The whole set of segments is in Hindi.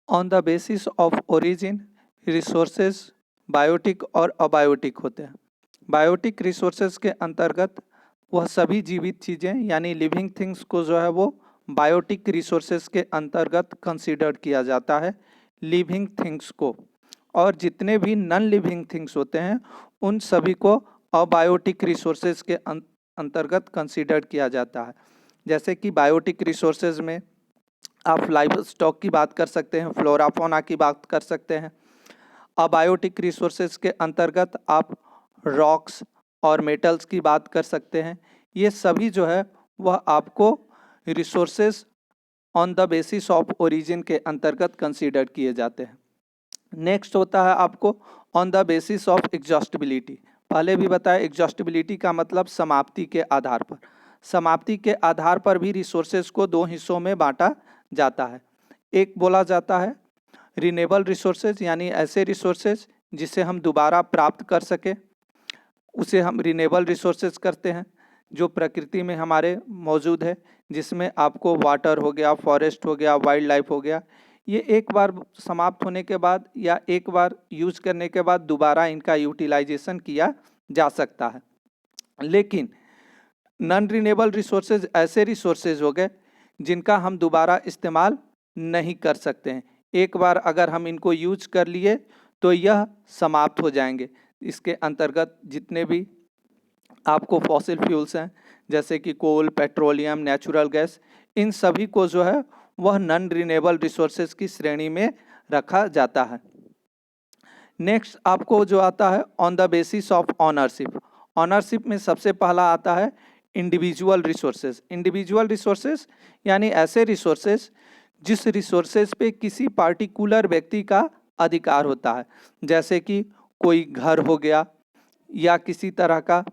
On the basis of origin resources biotic और अबायोटिक होते हैं। बायोटिक रिसोर्सेज के अंतर्गत वह सभी जीवित चीज़ें यानी लिविंग थिंग्स को जो है वो बायोटिक रिसोर्सेज के अंतर्गत कंसीडर किया जाता है, लिविंग थिंग्स को, और जितने भी नॉन लिविंग थिंग्स होते हैं उन सभी को अबायोटिक रिसोर्सेज के अंतर्गत कंसीडर किया जाता है। जैसे कि बायोटिक रिसोर्सेज में आप लाइव स्टॉक की बात कर सकते हैं, फ्लोरा फौना की बात कर सकते हैं। अबायोटिक रिसोर्सेज के अंतर्गत आप रॉक्स और मेटल्स की बात कर सकते हैं। ये सभी जो है वह आपको resources on the basis of origin के अंतर्गत कंसीडर किए जाते हैं। नेक्स्ट होता है आपको on the basis of exhaustibility. पहले भी बताया एग्जॉस्टिबिलिटी का मतलब समाप्ति के आधार पर। समाप्ति के आधार पर भी रिसोर्सेज को दो हिस्सों में बांटा जाता है। एक बोला जाता है रिन्यूएबल रिसोर्सेज, यानी ऐसे रिसोर्सेज जिसे हम दोबारा प्राप्त कर सके, उसे हम रिन्यूएबल रिसोर्सेज करते हैं, जो प्रकृति में हमारे मौजूद है, जिसमें आपको वाटर हो गया, फॉरेस्ट हो गया, वाइल्ड लाइफ हो गया। ये एक बार समाप्त होने के बाद या एक बार यूज करने के बाद दोबारा इनका यूटिलाइजेशन किया जा सकता है। लेकिन नॉन रिन्यूएबल रिसोर्सेज ऐसे रिसोर्सेज हो गए जिनका हम दोबारा इस्तेमाल नहीं कर सकते हैं। एक बार अगर हम इनको यूज कर लिए तो यह समाप्त हो जाएंगे। इसके अंतर्गत जितने भी आपको फॉसिल फ्यूल्स हैं जैसे कि कोल, पेट्रोलियम, नेचुरल गैस, इन सभी को जो है वह नॉन रिन्यूएबल रिसोर्सेज की श्रेणी में रखा जाता है। नेक्स्ट आपको जो आता है on the basis of ownership. Ownership में सबसे पहला आता है इंडिविजुअल रिसोर्सेज। इंडिविजुअल रिसोर्सेज यानी ऐसे रिसोर्सेज जिस रिसोर्सेज पे किसी पार्टिकुलर व्यक्ति का अधिकार होता है, जैसे कि कोई घर हो गया या किसी तरह का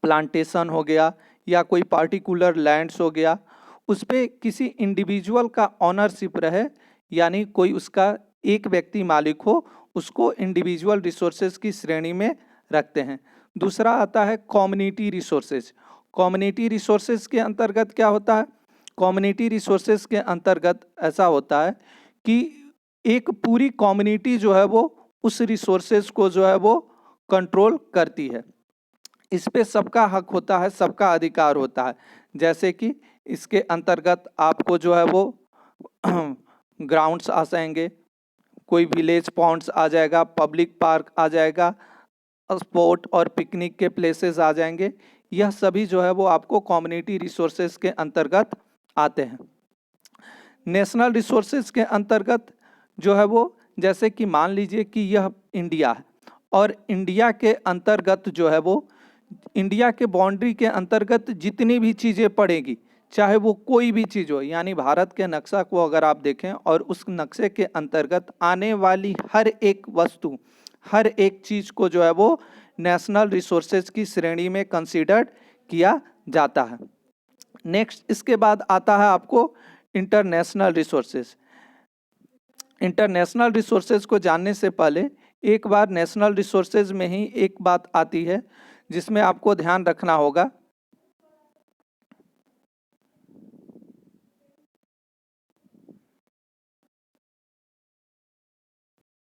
प्लांटेशन हो गया या कोई पार्टिकुलर लैंड्स हो गया, उस पर किसी इंडिविजुअल का ऑनरशिप रहे, यानी कोई उसका एक व्यक्ति मालिक हो, उसको इंडिविजुअल रिसोर्सेज की श्रेणी में रखते हैं। दूसरा आता है कम्युनिटी रिसोर्सेज। कम्युनिटी रिसोर्सेज के अंतर्गत क्या होता है? कम्युनिटी रिसोर्सेज के अंतर्गत ऐसा होता है कि एक पूरी कम्युनिटी जो है वो उस रिसोर्सेज को जो है वो कंट्रोल करती है। इस पे सबका हक होता है, सबका अधिकार होता है। जैसे कि इसके अंतर्गत आपको जो है वो ग्राउंड्स आ जाएंगे, कोई विलेज पॉन्ड्स आ जाएगा, पब्लिक पार्क आ जाएगा, स्पोर्ट और पिकनिक के प्लेसेस आ जाएंगे। यह सभी जो है वो आपको कम्युनिटी रिसोर्सेज के अंतर्गत आते हैं। नेशनल रिसोर्सेज के अंतर्गत जो है वो, जैसे कि मान लीजिए कि यह इंडिया है और इंडिया के अंतर्गत जो है वो, इंडिया के बाउंड्री के अंतर्गत जितनी भी चीज़ें पड़ेगी, चाहे वो कोई भी चीज़ हो, यानी भारत के नक्शा को अगर आप देखें और उस नक्शे के अंतर्गत आने वाली हर एक वस्तु, हर एक चीज़ को जो है वो नेशनल रिसोर्सेज की श्रेणी में कंसीडर किया जाता है। नेक्स्ट इसके बाद आता है आपको इंटरनेशनल रिसोर्सेज। इंटरनेशनल रिसोर्सेज को जानने से पहले एक बार नेशनल रिसोर्सेज में ही एक बात आती है जिसमें आपको ध्यान रखना होगा